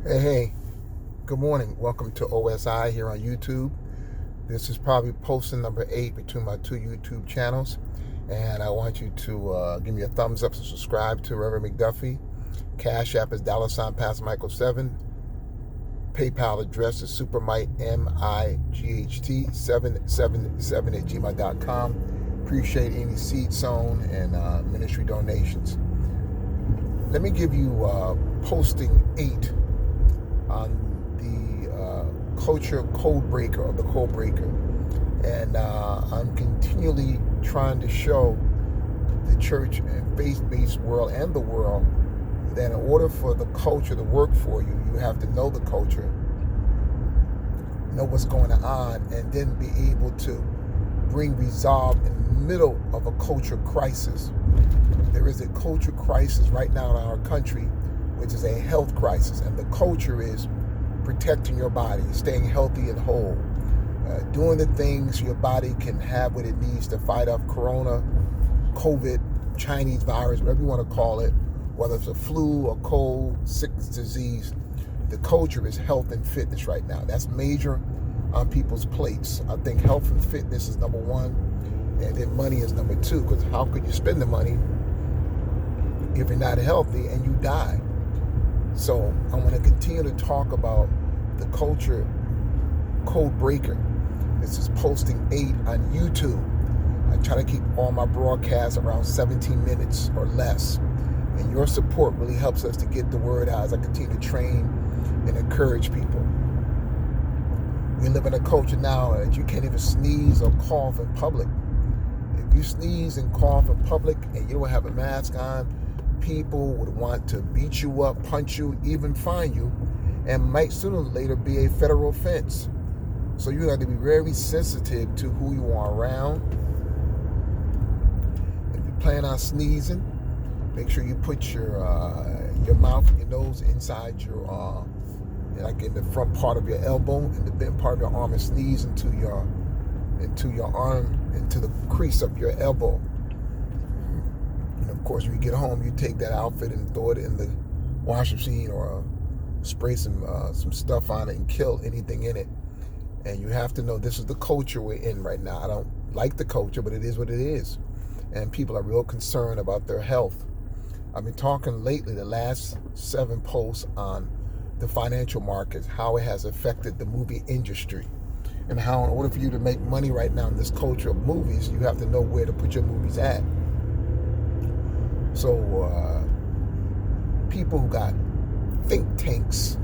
Hey, good morning. Welcome to OSI here on YouTube. This is probably posting number 8 between my two YouTube channels. And I want you to give me a thumbs up and subscribe to Reverend McDuffie. Cash App is $Pastor Michael 7. PayPal address is supermight, MIGHT 777 at gmail.com. Appreciate any seed sown and ministry donations. Let me give you posting 8 on the culture code breaker or the code breaker. And I'm continually trying to show the church and faith-based world and the world that in order for the culture to work for you, you have to know the culture, know what's going on, and then be able to bring resolve in the middle of a culture crisis. There is a culture crisis right now in our country, which is a health crisis, and the culture is protecting your body, staying healthy and whole, doing the things your body can have what it needs to fight off corona, COVID, Chinese virus, whatever you want to call it, whether it's a flu, a cold, sickness, disease. The culture is health and fitness right now. That's major on people's plates. I think health and fitness is number 1, and then money is number 2, because how could you spend the money if you're not healthy and you die? So I want to continue to talk about the culture code breaker. This is posting 8 on YouTube. I try to keep all my broadcasts around 17 minutes or less. And your support really helps us to get the word out as I continue to train and encourage people. We live in a culture now that you can't even sneeze or cough in public. If you sneeze and cough in public and you don't have a mask on, people would want to beat you up, punch you, even fine you, and might sooner or later be a federal offense. So you have to be very sensitive to who you are around. If you plan on sneezing, make sure you put your mouth and your nose inside your, like in the front part of your elbow and the bent part of your arm, and sneeze into your arm, into the crease of your elbow. And of course, when you get home, you take that outfit and throw it in the washing machine or spray some stuff on it and kill anything in it. And you have to know this is the culture we're in right now. I don't like the culture, but it is what it is. And people are real concerned about their health. I've been talking lately, the last 7 posts on the financial markets, how it has affected the movie industry, and how in order for you to make money right now in this culture of movies, you have to know where to put your movies at. So people who got think tanks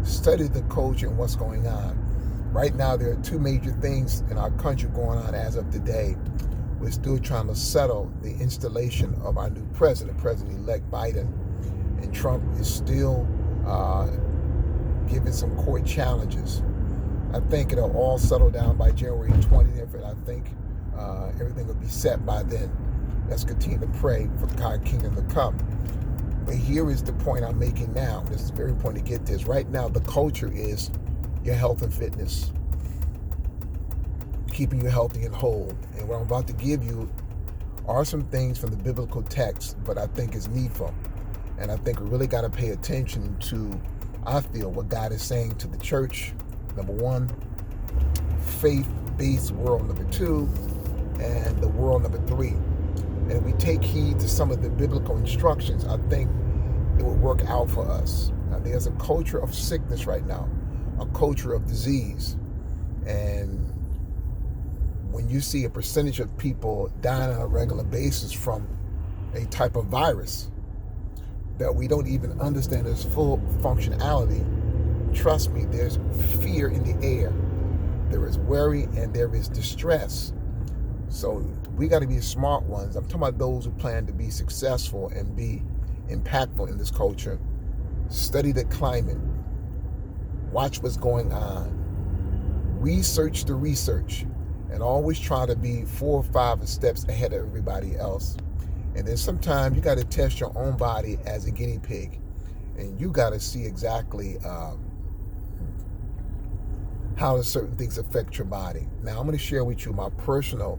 study the culture and what's going on. Right now, there are 2 major things in our country going on as of today. We're still trying to settle the installation of our new president, President-elect Biden. And Trump is still giving some court challenges. I think it'll all settle down by January 20th, and I think everything will be set by then. Let's continue to pray for the God kingdom to come. But here is the point I'm making now. This is very important to get this. Right now, the culture is your health and fitness, keeping you healthy and whole. And what I'm about to give you are some things from the biblical text, but I think is needful. And I think we really got to pay attention to, I feel, what God is saying to the church, number 1, faith-based world, number 2, and the world, number 3. And if we take heed to some of the biblical instructions, I think it will work out for us. Now, there's a culture of sickness right now, a culture of disease. And when you see a percentage of people dying on a regular basis from a type of virus that we don't even understand its full functionality, trust me, there's fear in the air. There is worry and there is distress. So we got to be smart ones. I'm talking about those who plan to be successful and be impactful in this culture. Study the climate. Watch what's going on. Research the research. And always try to be 4 or 5 steps ahead of everybody else. And then sometimes you got to test your own body as a guinea pig. And you got to see exactly how certain things affect your body. Now, I'm going to share with you my personal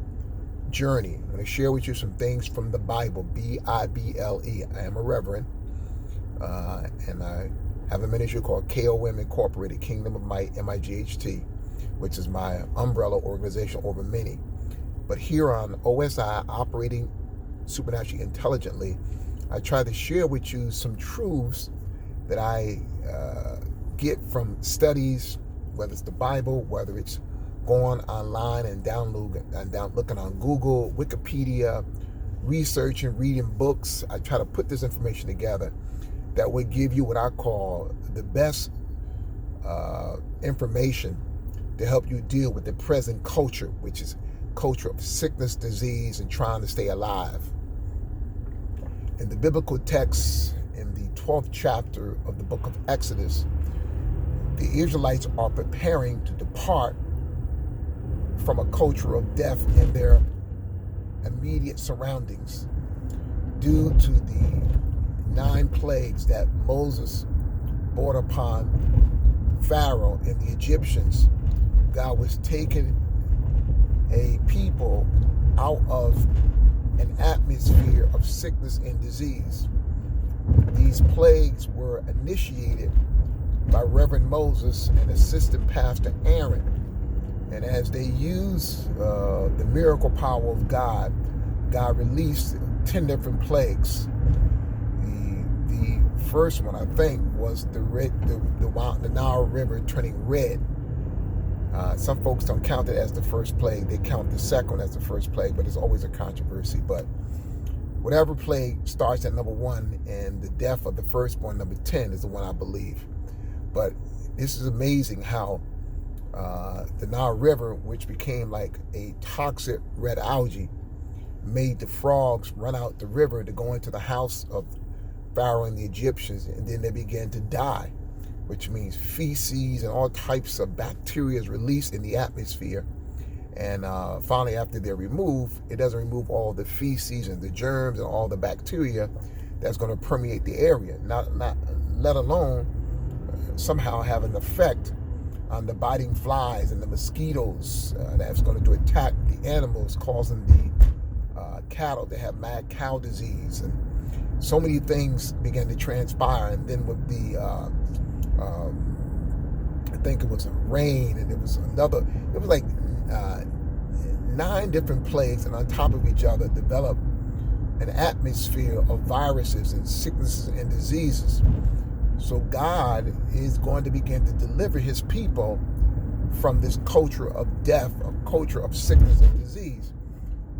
journey. I'm going to share with you some things from the Bible, Bible. I am a reverend, and I have a ministry called KOM Incorporated, Kingdom of Might, MIGHT, which is my umbrella organization over many. But here on OSI, Operating Supernaturally Intelligently, I try to share with you some truths that I get from studies, whether it's the Bible, whether it's going online and looking on Google, Wikipedia, researching, reading books. I try to put this information together that would give you what I call the best information to help you deal with the present culture, which is culture of sickness, disease, and trying to stay alive. In the biblical text, in the 12th chapter of the book of Exodus, the Israelites are preparing to depart from a culture of death in their immediate surroundings due to the 9 plagues that Moses brought upon Pharaoh and the Egyptians. God was taking a people out of an atmosphere of sickness and disease. These plagues were initiated by Reverend Moses and assistant pastor Aaron. And as they used the miracle power of God, God released 10 different plagues. The first one, I think, was the Nile River turning red. Some folks don't count it as the first plague. They count the second as the first plague, but it's always a controversy. But whatever plague starts at number 1 and the death of the firstborn, number 10, is the one I believe. But this is amazing how the Nile River, which became like a toxic red algae, made the frogs run out the river to go into the house of Pharaoh and the Egyptians, and then they began to die, which means feces and all types of bacteria is released in the atmosphere. And finally, after they're removed, it doesn't remove all the feces and the germs and all the bacteria that's going to permeate the area, not let alone somehow have an effect on the biting flies and the mosquitoes that's going to attack the animals, causing the cattle to have mad cow disease. And so many things began to transpire. And then with the I think it was rain, and it was like 9 different plagues, and on top of each other developed an atmosphere of viruses and sicknesses and diseases. So God is going to begin to deliver his people from this culture of death, a culture of sickness and disease.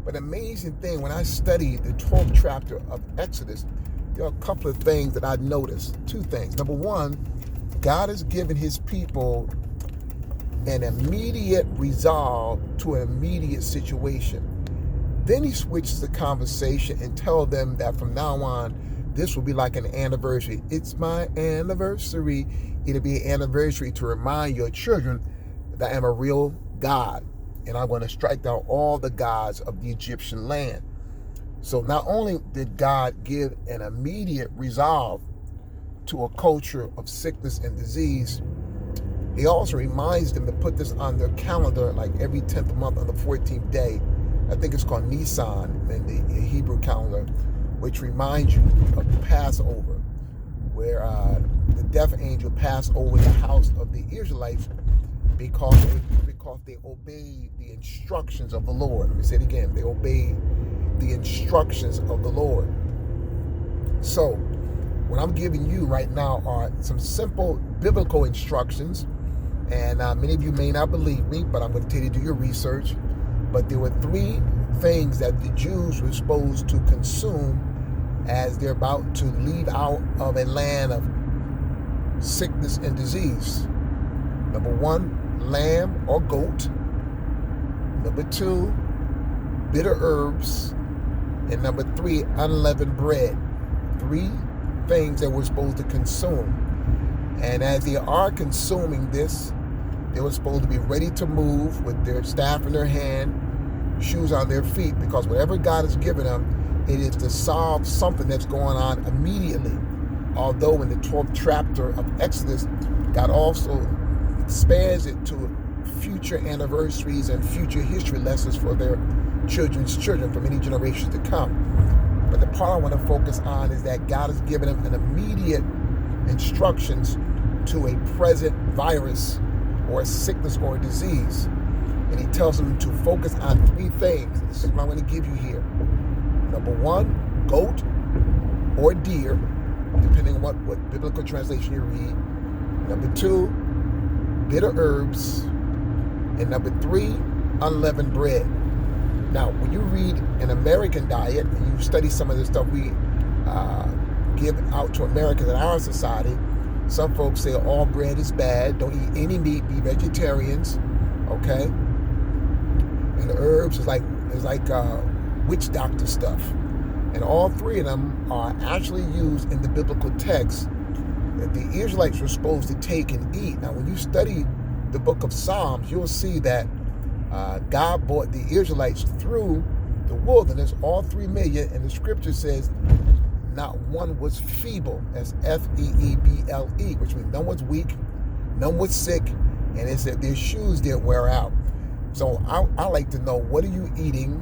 But amazing thing, when I studied the 12th chapter of Exodus, there are a couple of things that I noticed. 2 things. Number 1, God has given his people an immediate resolve to an immediate situation. Then he switches the conversation and tells them that from now on, this will be like an anniversary. It's my anniversary. It'll be an anniversary to remind your children that I am a real God, and I'm going to strike down all the gods of the Egyptian land. So not only did God give an immediate resolve to a culture of sickness and disease, he also reminds them to put this on their calendar like every 10th month on the 14th day. I think it's called Nisan in the Hebrew calendar, which reminds you of Passover, where the death angel passed over the house of the Israelites because they obeyed the instructions of the Lord. Let me say it again. They obeyed the instructions of the Lord. So what I'm giving you right now are some simple biblical instructions. And many of you may not believe me, but I'm going to tell you to do your research. But there were 3 things that the Jews were supposed to consume as they're about to leave out of a land of sickness and disease. Number 1, lamb or goat. Number 2, bitter herbs. And number 3, unleavened bread. 3 things that we're supposed to consume. And as they are consuming this, they were supposed to be ready to move with their staff in their hand, shoes on their feet, because whatever God has given them, it is to solve something that's going on immediately. Although in the 12th chapter of Exodus, God also expands it to future anniversaries and future history lessons for their children's children for many generations to come. But the part I want to focus on is that God has given them an immediate instructions to a present virus or a sickness or a disease. And he tells them to focus on three things. This is what I'm going to give you here. Number one, goat or deer, depending on what biblical translation you read. Number two, bitter herbs. And number three, unleavened bread. Now, when you read an American diet, and you study some of the stuff we give out to Americans in our society, some folks say all bread is bad, don't eat any meat, be vegetarians, okay? And the herbs is like witch doctor stuff. And all three of them are actually used in the biblical text that the Israelites were supposed to take and eat. Now, when you study the book of Psalms, you'll see that God brought the Israelites through the wilderness, all 3 million, and the scripture says not one was feeble, that's F-E-E-B-L-E, which means none was weak, none was sick, and it said their shoes didn't wear out. So I like to know, what are you eating,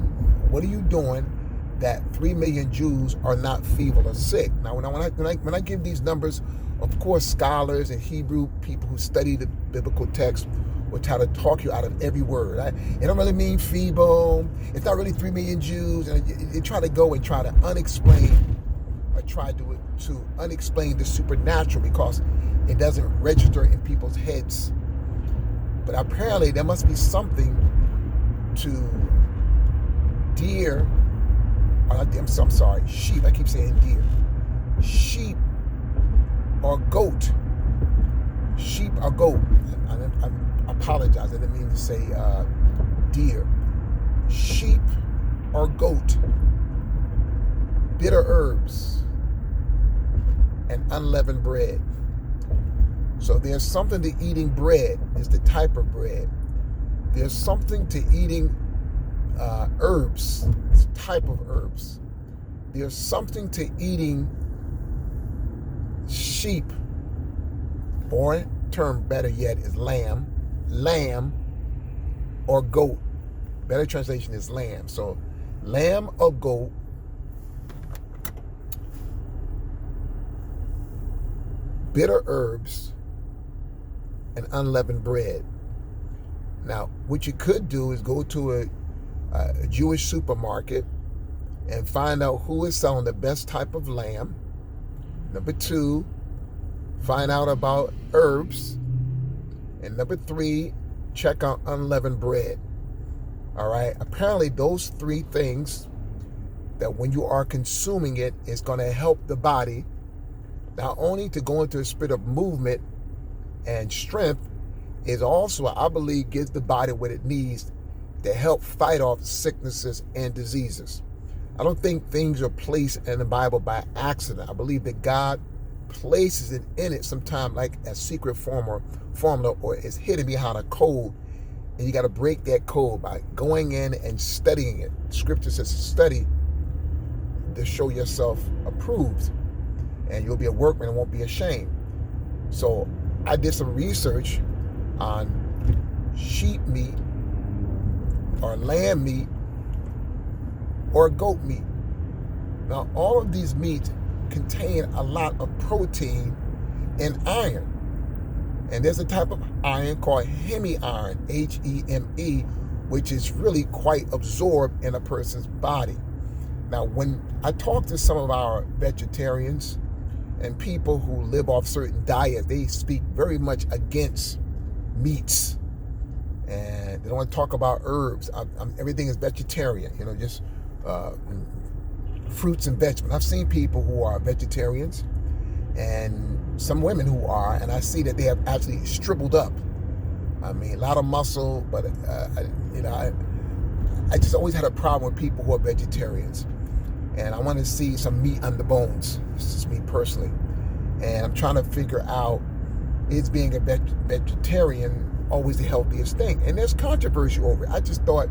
what are you doing that 3 million Jews are not feeble or sick? Now, when I give these numbers, of course, scholars and Hebrew people who study the biblical text will try to talk you out of every word. It don't really mean feeble. It's not really 3 million Jews. And they try to go and try to unexplain or try to unexplain the supernatural because it doesn't register in people's heads. But apparently there must be something to deer. I'm sorry, sheep. I keep saying deer. Sheep or goat. Sheep or goat. I apologize. I didn't mean to say deer. Sheep or goat. Bitter herbs and unleavened bread. So there's something to eating bread. It's the type of bread. There's something to eating herbs. It's a type of herbs. There's something to eating sheep, or term better yet is lamb or goat. Better translation is lamb. So lamb or goat, bitter herbs, and unleavened bread. Now, what you could do is go to a Jewish supermarket and find out who is selling the best type of lamb. Number two, find out about herbs. And number three, check out unleavened bread. All right. Apparently, those three things that when you are consuming it is going to help the body not only to go into a spirit of movement and strength, is also, I believe, gives the body what it needs to help fight off sicknesses and diseases. I don't think things are placed in the Bible by accident. I believe that God places it in it sometime like a secret formula, or it's hidden behind a code, and you got to break that code by going in and studying it. Scripture says study to show yourself approved, and you'll be a workman and won't be ashamed. So I did some research on sheep meat or lamb meat or goat meat. Now, all of these meats contain a lot of protein and iron. And there's a type of iron called hemi-iron, H-E-M-E, which is really quite absorbed in a person's body. Now, when I talk to some of our vegetarians and people who live off certain diets, they speak very much against meats. And they don't want to talk about herbs. Everything is vegetarian, just fruits and vegetables. I've seen people who are vegetarians and some women who are, and I see that they have actually shriveled up. I mean, a lot of muscle, but I just always had a problem with people who are vegetarians, and I want to see some meat on the bones. This is me personally, and I'm trying to figure out, is being a vegetarian always the healthiest thing? And there's controversy over it. I just thought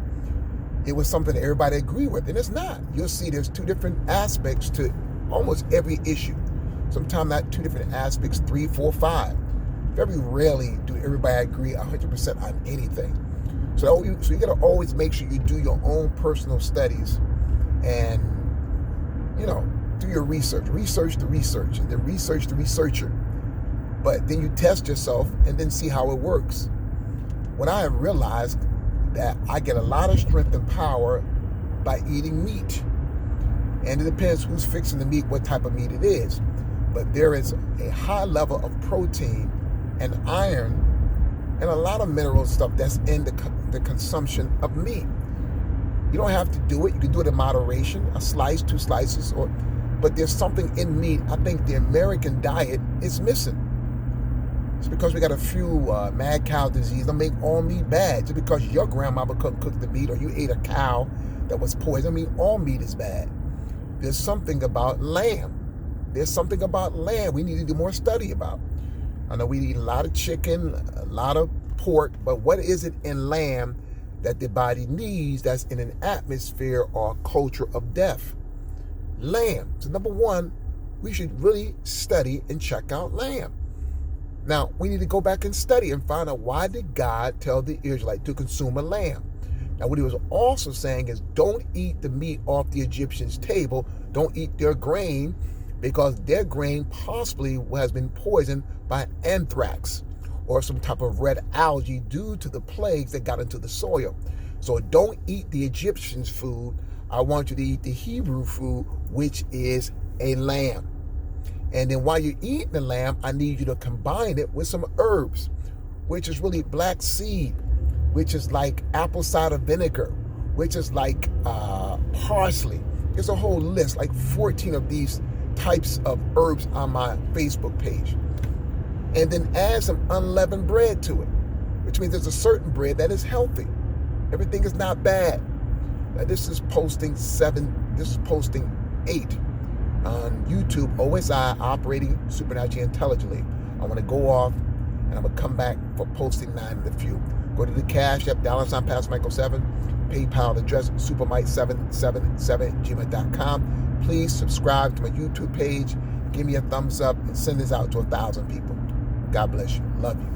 it was something that everybody agreed with, and it's not. You'll see there's two different aspects to almost every issue. Sometimes not two different aspects, 3, 4, 5. Very rarely do everybody agree 100% on anything. So you got to always make sure you do your own personal studies and, do your research. Research the research, and then research the researcher. But then you test yourself and then see how it works. When I have realized that I get a lot of strength and power by eating meat. And it depends who's fixing the meat, what type of meat it is. But there is a high level of protein and iron and a lot of mineral stuff that's in the consumption of meat. You don't have to do it. You can do it in moderation, a slice, 2 slices, but there's something in meat I think the American diet is missing. It's because we got a few mad cow disease. Don't make all meat bad. Just because your grandmama cooked the meat or you ate a cow that was poisoned, I mean, all meat is bad. There's something about lamb. There's something about lamb we need to do more study about. I know we eat a lot of chicken, a lot of pork, but what is it in lamb that the body needs that's in an atmosphere or culture of death? Lamb. So number one, we should really study and check out lamb. Now, we need to go back and study and find out, why did God tell the Israelites to consume a lamb? Now, what he was also saying is, don't eat the meat off the Egyptians' table. Don't eat their grain, because their grain possibly has been poisoned by anthrax or some type of red algae due to the plagues that got into the soil. So don't eat the Egyptians' food. I want you to eat the Hebrew food, which is a lamb. And then while you're eating the lamb, I need you to combine it with some herbs, which is really black seed, which is like apple cider vinegar, which is like parsley. There's a whole list, like 14 of these types of herbs on my Facebook page. And then add some unleavened bread to it, which means there's a certain bread that is healthy. Everything is not bad. Now this is posting 8 on YouTube, OSI, Operating Supernaturally Intelligently. I want to go off and I'm going to come back for posting 9 in the few. Go to the Cash App, $ Pastor Michael 7, PayPal address, supermike777@gmail.com. Please subscribe to my YouTube page, give me a thumbs up, and send this out to 1,000 people. God bless you. Love you.